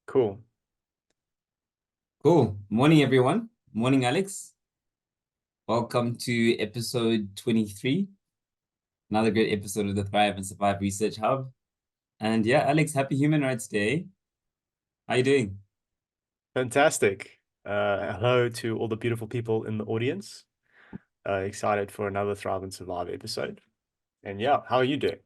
Cool. Cool. Morning, everyone. Morning, Alex. Welcome to episode 23. Another great episode of the Thrive and Survive Research Hub. And yeah, Alex, happy Human Rights Day. How you doing? Fantastic. Hello to all the beautiful people in the audience. Excited for another Thrive and Survive episode. And yeah, how are you doing?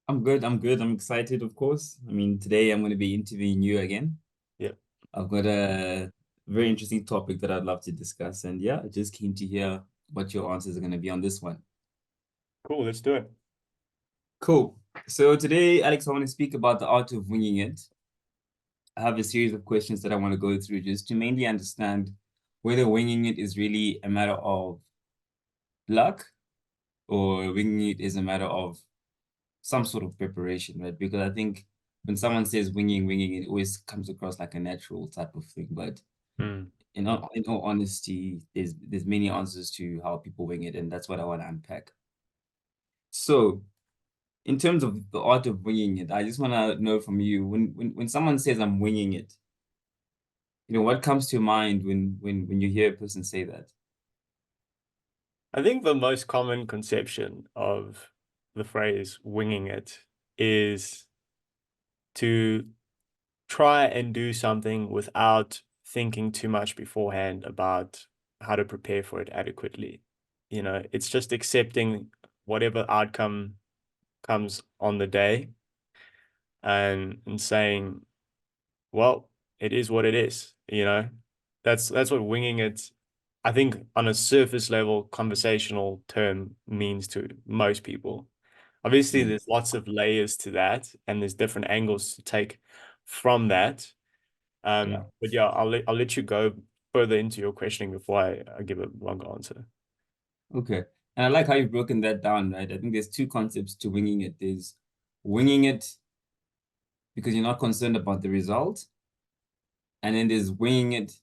I'm good. I'm good. I'm excited, of course. I mean, today I'm going to be interviewing you again. Yeah, I've got a very interesting topic that I'd love to discuss. And yeah, just keen to hear what your answers are going to be on this one. cool. Let's do it. Cool. So today, Alex, I want to speak about the art of winging it. I have a series of questions that I want to go through just to mainly understand whether winging it is really a matter of luck or winging it is a matter of some sort of preparation, right? Because I think when someone says winging, it always comes across like a natural type of thing. But Mm. in all honesty, there's many answers to how people wing it, and that's what I want to unpack. So, in terms of the art of winging it, I just want to know from you when someone says I'm winging it, what comes to your mind when you hear a person say that? I think the most common conception of the phrase winging it is to try and do something without thinking too much beforehand about how to prepare for it adequately. It's just accepting whatever outcome comes on the day and saying, well, it is what it is. That's what winging it, I think, on a surface level conversational term means to most people. Obviously, Mm. there's lots of layers to that, and there's different angles to take from that. Yeah. But yeah, I'll let you go further into your questioning before I give a longer answer. Okay. And I like how you've broken that down, right? I think there's two concepts to winging it. There's winging it because you're not concerned about the result, and then there's winging it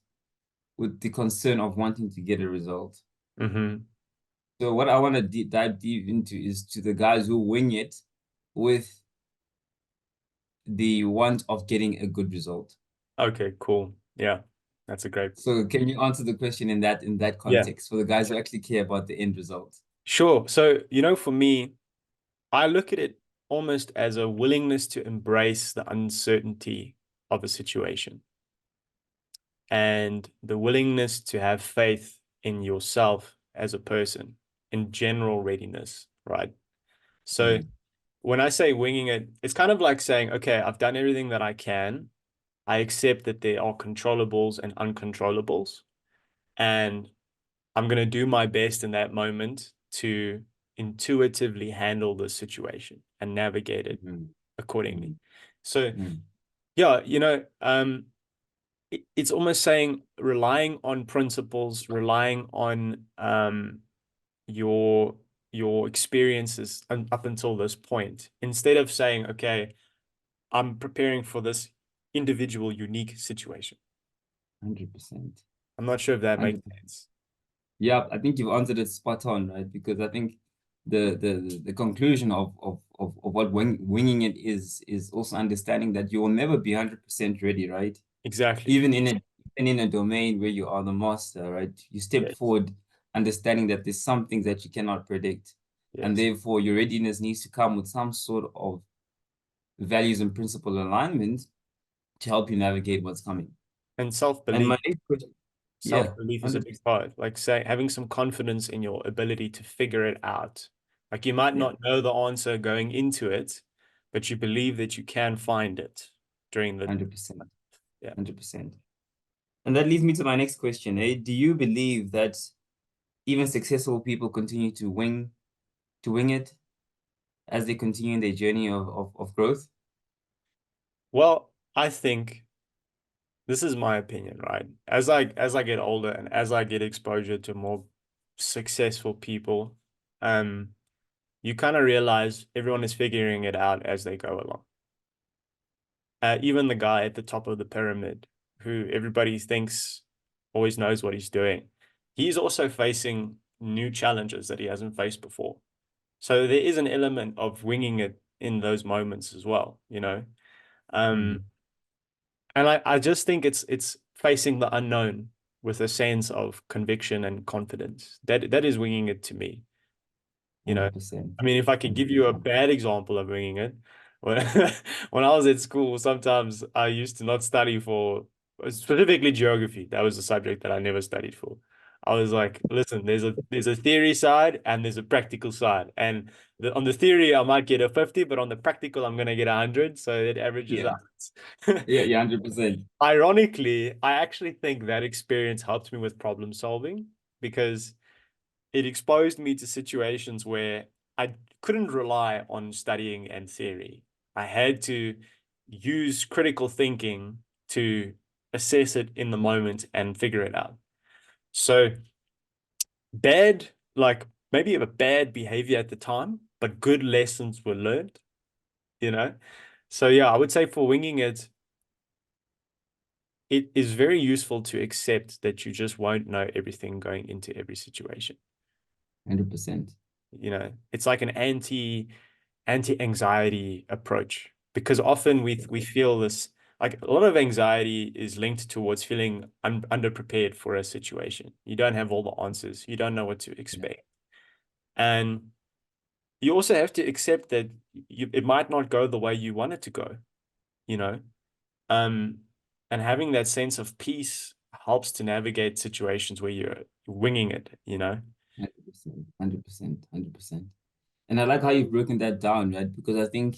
with the concern of wanting to get a result. Mm-hmm. So what I want to dive deep into is to the guys who wing it with the want of getting a good result. Okay, cool. Yeah, that's a great. So can you answer the question in that Yeah, context for the guys who actually care about the end result? sure. So, for me, I look at it almost as a willingness to embrace the uncertainty of a situation and the willingness to have faith in yourself as a person, in general readiness, right? So Mm. when I say winging it, it's kind of like saying, okay, I've done everything that I can. I accept that there are controllables and uncontrollables, and I'm going to do my best in that moment to intuitively handle the situation and navigate it Mm. accordingly. Mm. So, Mm. yeah, it's almost saying relying on principles, relying on your experiences up until this point, instead of saying, okay, I'm preparing for this individual unique situation. 100%. I'm not sure if that makes 100%. sense. Yeah, I think you've answered it spot on, right? Because I think the conclusion of what winging it is also understanding that you will never be 100% ready, right? Exactly. Even in a domain where you are the master, right? You step Yes. forward understanding that there's some things that you cannot predict. And Yes. therefore your readiness needs to come with some sort of values and principle alignment to help you navigate what's coming. And And self-belief. my next question, yeah, Self-belief is a big 100%. part. Like say having some confidence in your ability to figure it out. Like you might Yeah, not know the answer going into it, but you believe that you can find it during the 100%. yeah. 100%. And that leads me to my next question. Do you believe that even successful people continue to wing it as they continue in their journey of growth? Well, I think this is my opinion, right? As I get older and as I get exposure to more successful people, um, you kind of realize everyone is figuring it out as they go along. Even the guy at the top of the pyramid, who everybody thinks always knows what he's doing, he's also facing new challenges that he hasn't faced before. So there is an element of winging it in those moments as well, you know. Mm. Um, And I just think it's facing the unknown with a sense of conviction and confidence. That is winging it to me. You know, 100%. I mean, if I could give you a 100%. bad example of winging it, when when I was at school, sometimes I used to not study for specifically geography. That was the subject that I never studied for. I was like, listen, there's a theory side and there's a practical side, and on the theory I might get a 50, but on the practical I'm gonna get 100, so it averages Yeah. out. Yeah, yeah, 100%. Ironically, I actually think that experience helped me with problem solving because it exposed me to situations where I couldn't rely on studying and theory. I had to use critical thinking to assess it in the moment and figure it out. So bad, like maybe a bad behavior at the time, but good lessons were learned, you know? So yeah, I would say for winging it, it is very useful to accept that you just won't know everything going into every situation. 100%. You know, it's like an anti-anxiety approach because often we feel this, like a lot of anxiety is linked towards feeling underprepared for a situation. You don't have all the answers. You don't know what to Yeah, expect. And you also have to accept that it might not go the way you want it to go, you know? Um, and having that sense of peace helps to navigate situations where you're winging it, you know? 100%. 100%. 100%. And I like how you've broken that down, right? Because I think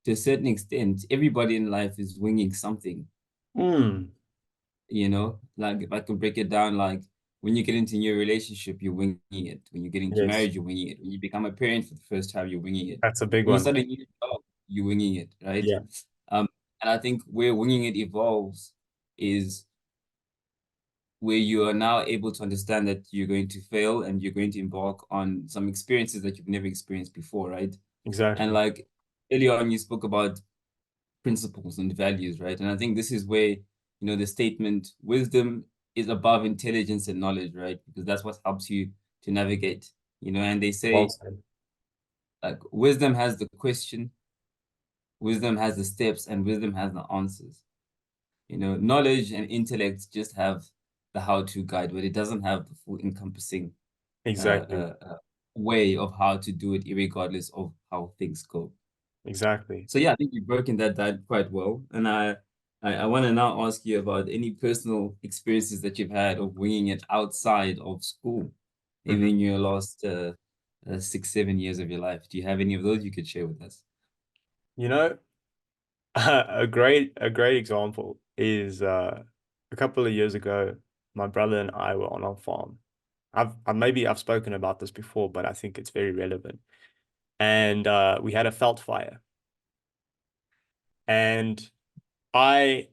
to a certain extent, everybody in life is winging something, Mm, you know? Like if I can break it down, like when you get into a new relationship, you're winging it. When you get into yes, marriage, you're winging it. When you become a parent for the first time, you're winging it. that's a big When you one. start a new job, you're winging it, right? Yeah, Um, and I think where winging it evolves is where you are now able to understand that you're going to fail and you're going to embark on some experiences that you've never experienced before, right? And exactly. like earlier on, you spoke about principles and values, right? And I think this is where, the statement wisdom is above intelligence and knowledge, right? Because that's what helps you to navigate, and they Well say said. like wisdom has the question, wisdom has the steps, and wisdom has the answers. Knowledge and intellect just have the how-to guide, but it doesn't have the full encompassing Exactly. way of how to do it, regardless of how things go. Exactly. So yeah, I think you've broken that down quite well. And I want to now ask you about any personal experiences that you've had of winging it outside of school, maybe Mhm. in your last 6, 7 years of your life. Do you have any of those you could share with us? You know, a great example is a couple of years ago, my brother and I were on our farm. Maybe I've spoken about this before, but I think it's very relevant. And we had a felt fire, and I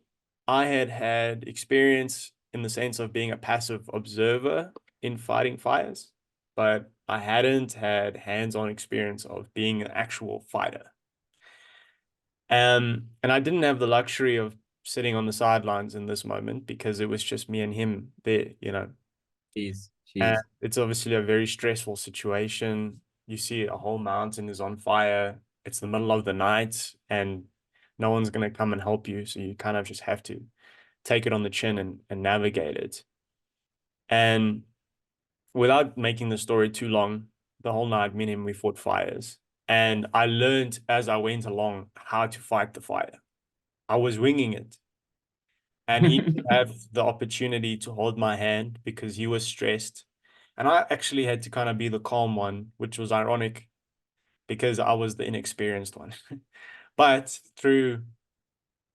I had had experience in the sense of being a passive observer in fighting fires, but I hadn't had hands-on experience of being an actual fighter. And I didn't have the luxury of sitting on the sidelines in this moment because it was just me and him there, you know. Jeez, And jeez. it's obviously a very stressful situation. You see a whole mountain is on fire. It's the middle of the night and no one's going to come and help you. So you kind of just have to take it on the chin and navigate it. And without making the story too long, the whole night, me and him, we fought fires. And I learned as I went along how to fight the fire. I was winging it. And he didn't have the opportunity to hold my hand because he was stressed. And I actually had to kind of be the calm one, which was ironic because I was the inexperienced one. But through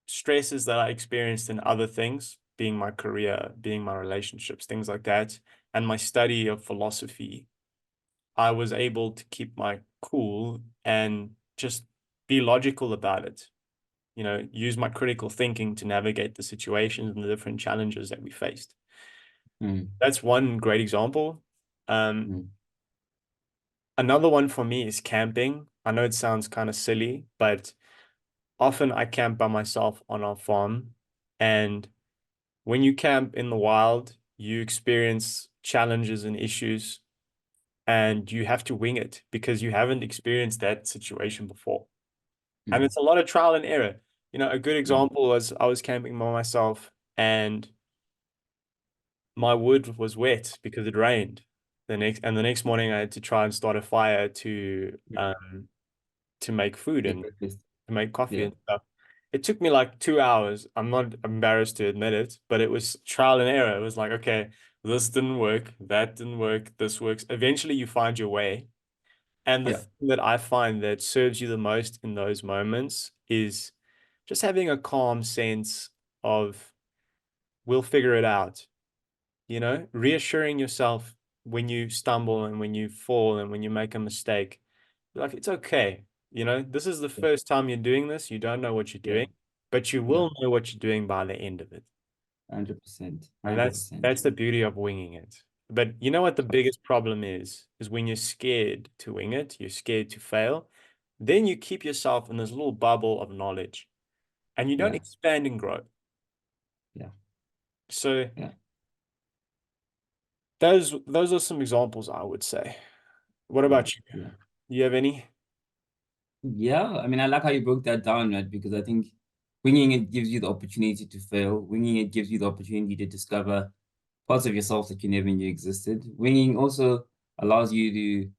stresses that I experienced in other things, being my career, being my relationships, things like that, and my study of philosophy, I was able to keep my cool and just be logical about it. Use my critical thinking to navigate the situations and the different challenges that we faced. Mm, That's one great example. Um, mm, Another one for me is camping. I know it sounds kind of silly, but often I camp by myself on our farm. And when you camp in the wild, you experience challenges and issues, and you have to wing it because you haven't experienced that situation before. And mm, it's a lot of trial and error. A good Yeah. example was I was camping by myself and my wood was wet because it rained. The next morning I had to try and start a fire to make food Make and breakfast. to make coffee Yeah. and stuff. It took me like 2 hours. I'm not embarrassed to admit it, but it was trial and error. It was like, okay, this didn't work, that didn't work, this works. Eventually you find your way. And the Yeah. thing that I find that serves you the most in those moments is just having a calm sense of we'll figure it out, reassuring yourself when you stumble and when you fall and when you make a mistake. Like, it's okay. This is the Yeah. first time you're doing this. You don't know what you're Yeah. doing, but you Yeah. will know what you're doing by the end of it. 100%. And that's 100%. that's the beauty of winging it. But you know what the biggest problem is when you're scared to wing it, you're scared to fail, then you keep yourself in this little bubble of knowledge and you don't Yeah. expand and grow. Yeah. So Yeah. those are some examples I would say. What Yeah. about you? Yeah. You have any? Yeah. I mean, I like how you broke that down, right? Because I think winging it gives you the opportunity to fail. Winging it gives you the opportunity to discover parts of yourself that you never knew existed. Winging also allows you to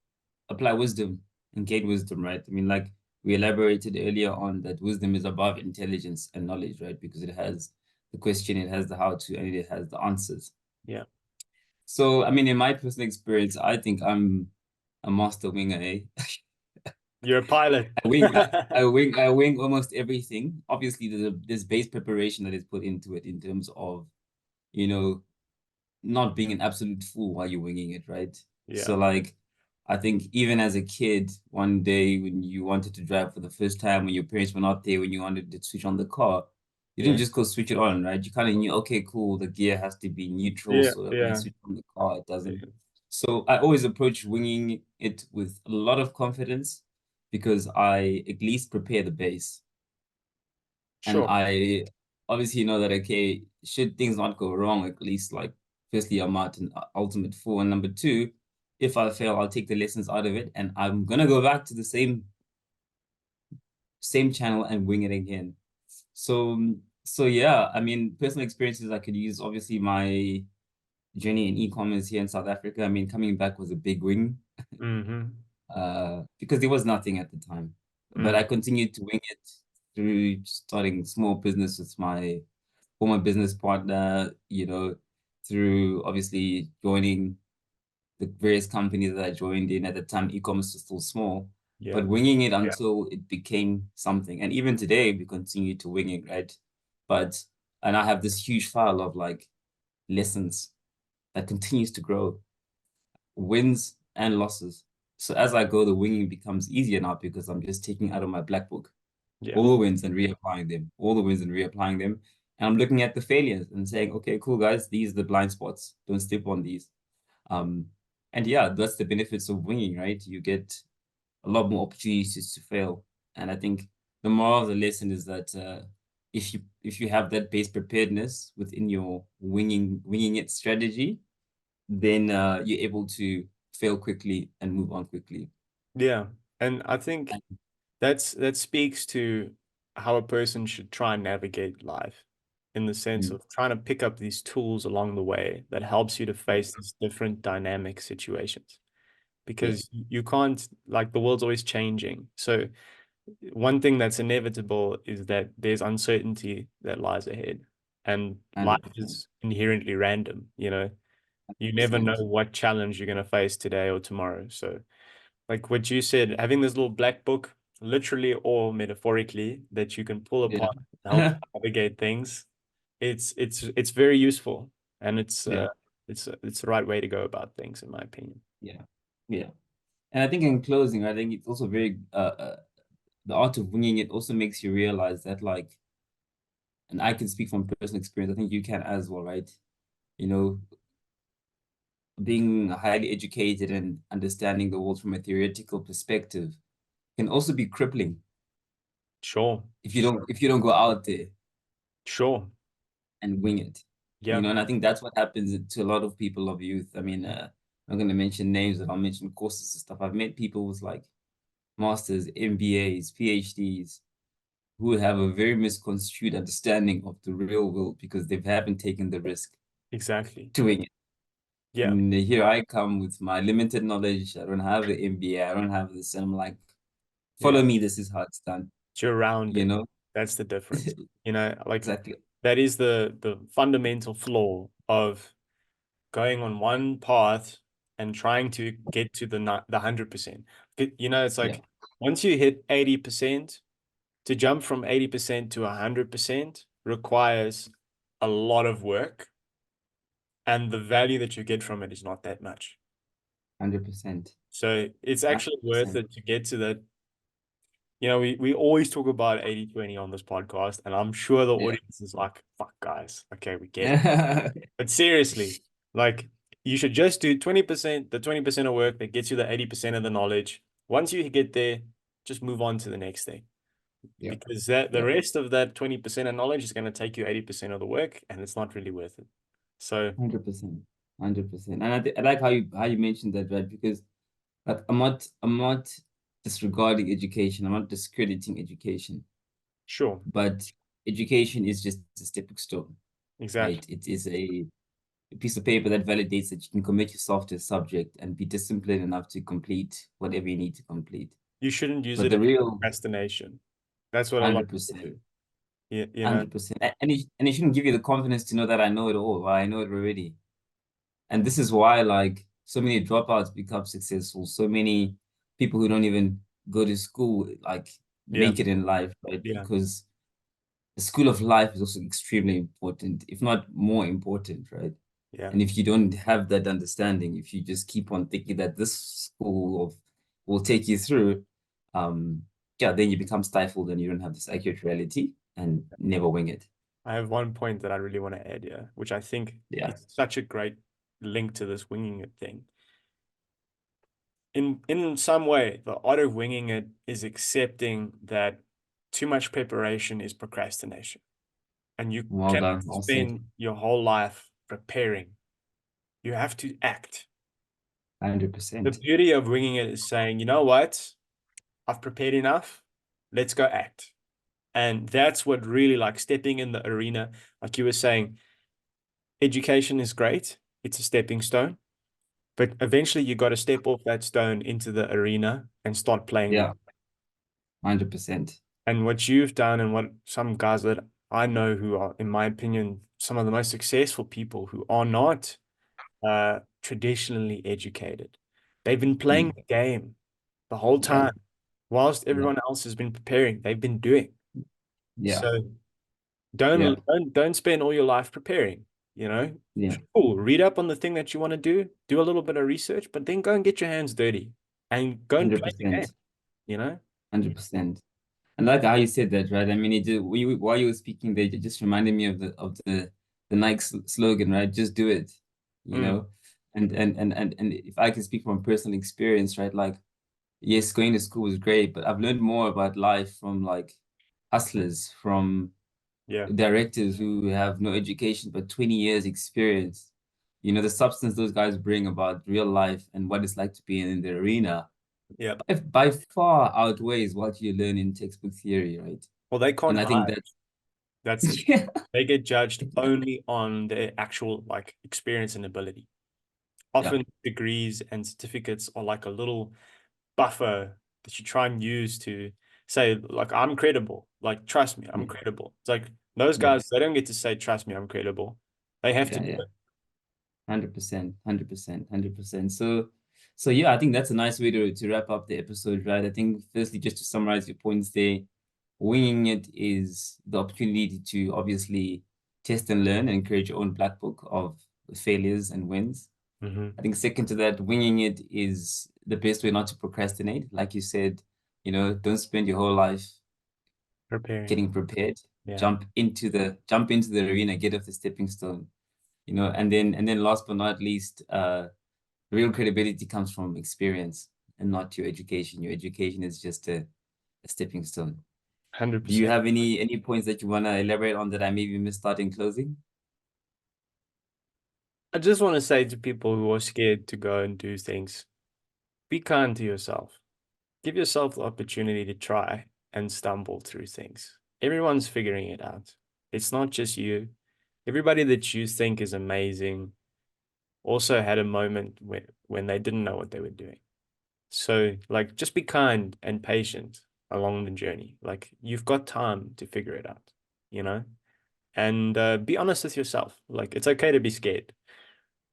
apply wisdom and gain wisdom, right? I mean, like we elaborated earlier on that wisdom is above intelligence and knowledge, right? Because it has the question, it has the how to, and it has the answers. Yeah. So, I mean, in my personal experience, I think I'm a master winger, eh? You're a pilot. I wing almost everything. Obviously, there's base preparation that is put into it in terms of, you know, not being an absolute fool while you're winging it, right? Yeah. So like, I think even as a kid, one day when you wanted to drive for the first time, when your parents were not there, when you wanted to switch on the car, you didn't Yeah. just go switch it on, right? You kind of knew, okay, cool, the gear has to be neutral Yeah. so that when I Yeah. switch on the car, it doesn't. Yeah. So I always approach winging it with a lot of confidence because I at least prepare the base. And Sure. I obviously know that, okay, should things not go wrong, at least like, firstly, I'm not an ultimate fool. And number two, if I fail, I'll take the lessons out of it and I'm gonna go back to the same channel and wing it again. So yeah, I mean, personal experiences I could use, obviously my journey in e-commerce here in South Africa. I mean, coming back was a big wing, Mm-hmm. because there was nothing at the time. But Mm. I continued to wing it through starting small business with my former business partner, through obviously joining the various companies that I joined in. At the time, e-commerce was still small, Yeah. but winging it until it became something. And even today, we continue to wing it, right? But, and I have this huge file of like lessons that continues to grow, wins and losses. So as I go, the winging becomes easier now because I'm just taking out of my black book Yeah. all the wins and reapplying them, all the wins and reapplying them. And I'm looking at the failures and saying, okay, cool, guys, these are the blind spots. Don't step on these. Um, and yeah, that's the benefits of winging, right? You get a lot more opportunities to fail. And I think the moral of the lesson is that if you have that base preparedness within your winging it strategy, then you're able to fail quickly and move on quickly. Yeah. And I think that speaks to how a person should try and navigate life in the sense Mm. of trying to pick up these tools along the way that helps you to Yeah, face these different dynamic situations. yeah, Because you can't, like, the world's always changing. So one thing that's inevitable is that there's uncertainty that lies ahead, and life 100%, is inherently random. You never know 100%. what challenge you're going to face today or tomorrow. So, like what you said, having this little black book, literally or metaphorically, that you can pull Yeah. apart to help navigate things, it's very useful, and Yeah, it's the right way to go about things, in my opinion. yeah, yeah. And I think in closing, I think it's also very the art of winging it also makes you realize that, like, and I can speak from personal experience, I think you can as well, right? You know, being highly educated and understanding the world from a theoretical perspective can also be crippling Sure, if you don't go out there sure, and wing it. yeah, And I think that's what happens to a lot of people of youth. I mean, I'm not going to mention names, but I'll mention courses and stuff. I've met people with like masters, MBAs, PhDs, who have a very misconstrued understanding of the real world because they haven't taken the risk Exactly. doing it. Yeah. And here I come with my limited knowledge. I don't have the MBA. I don't have this. And I'm like, Yeah. follow me. This is how it's done. You're You rounded. know, That's the difference. You know, like exactly. that is the fundamental flaw of going on one path and trying to get to the 100%. You know, it's Yeah, like once you hit 80%, to jump from 80% to 100% requires a lot of work, and the value that you get from it is not that much. 100%. So it's actually worth 100%. it to get to that. You know, we always talk about 80/20 on this podcast, and I'm sure the Yeah. audience is like, fuck, guys. Okay, we get it. Yeah. But seriously, like, you should just do 20%, the 20% of work that gets you the 80% of the knowledge. Once you get there, just move on to the next thing. Yeah. Because that the Yeah. rest of that 20% of knowledge is going to take you 80% of the work, and it's not really worth it. So, 100%. 100%. And I like how you mentioned that, right? Because like I'm not disregarding education. I'm not discrediting education, sure, but education is just a stepping stone, exactly. right? It is a piece of paper that validates that you can commit yourself to a subject and be disciplined enough to complete whatever you need to complete. You shouldn't use But it the as real procrastination. That's what a lot of people 100%, do. You know, 100%. And it shouldn't give you the confidence to know that I know it all, or I know it already. And this is why like so many dropouts become successful. So many people who don't even go to school like yeah, make it in life, right? yeah, Because the school of life is also extremely important, if not more important, right? yeah. And if you don't have that understanding, if you just keep on thinking that this school will take you through, um, yeah, then you become stifled and you don't have this accurate reality and never wing it. I have one point that I really want to add here, which I think Yeah. is such a great link to this winging it thing. In some way, the art of winging it is accepting that too much preparation is procrastination, and you Well cannot done. All said. spend your whole life preparing. You have to act. The 100%. beauty of winging it is saying, you know what? I've prepared enough. Let's go act. And that's what really like stepping in the arena, like you were saying, education is great. It's a stepping stone, but eventually you got to step off that stone into the arena and start playing the. Yeah. 100%. And what you've done and what some guys that I know who are, in my opinion, some of the most successful people who are not traditionally educated. They've been playing Mm. the game the whole Yeah. time, whilst Yeah. everyone else has been preparing. They've been doing. Yeah. So Yeah. don't spend all your life preparing. You know, Yeah. cool. Read up on the thing that you want to do a little bit of research, but then go and get your hands dirty and go and play the game. 100%. You know, 100%. And I like how you said that, right? I mean, while you were speaking, they just reminded me of the Nike slogan, right? Just do it, you mm, know. And if I can speak from personal experience, right? Like, yes, going to school was great, but I've learned more about life from like hustlers, from yeah, directors who have no education but 20 years experience. You know, the substance those guys bring about real life and what it's like to be in the arena yeah. by far outweighs what you learn in textbook theory, right? Well, they can't And I think hide. that That's the yeah, they get judged only on their actual like experience and ability. yeah, Often degrees and certificates are like a little buffer that you try and use to say, like, I'm credible. Like, trust me, I'm yeah, credible. It's like those yeah, guys, they don't get to say, trust me, I'm credible. They have to yeah, do yeah. it. 100%, 100%, 100%. So yeah, I think that's a nice way to wrap up the episode, right? I think firstly, just to summarize your points there, winging it is the opportunity to obviously test and learn and create your own black book of failures and wins. Hmm. I think second to that, winging it is the best way not to procrastinate. Like you said, don't spend your whole life Preparing. getting prepared. Yeah. Jump into the arena, get off the stepping stone. And then last but not least, real credibility comes from experience and not your education. Your education is just a stepping stone. Do you 100%. have any points that you want to elaborate on that I maybe missed out in closing? I just want to say to people who are scared to go and do things, be kind to yourself. Give yourself the opportunity to try and stumble through things. Everyone's figuring it out. It's not just you. Everybody that you think is amazing also had a moment when they didn't know what they were doing. So, like, just be kind and patient along the journey. Like, you've got time to figure it out, you know? And be honest with yourself. Like, it's okay to be scared.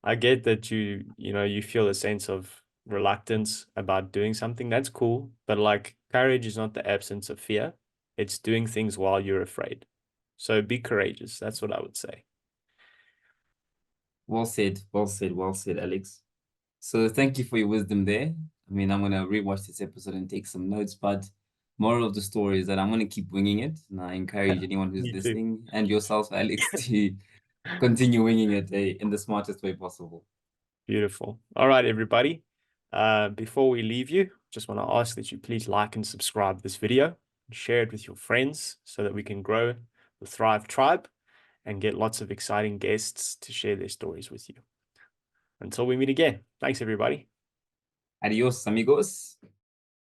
I get that you feel a sense of reluctance about doing something. That's cool. But like, courage is not the absence of fear. It's doing things while you're afraid. So be courageous. That's what I would say. Well said, well said, Alex. So thank you for your wisdom there. I mean, I'm gonna rewatch this episode and take some notes, but moral of the story is that I'm gonna keep winging it. And I encourage anyone who's Me too. listening and yourself, Alex, to continue winging it in the smartest way possible. Beautiful. All right, everybody. Before we leave you, just want to ask that you please like and subscribe this video, share it with your friends so that we can grow the Thrive Tribe and get lots of exciting guests to share their stories with you. Until we meet again, thanks, everybody. Adios, amigos.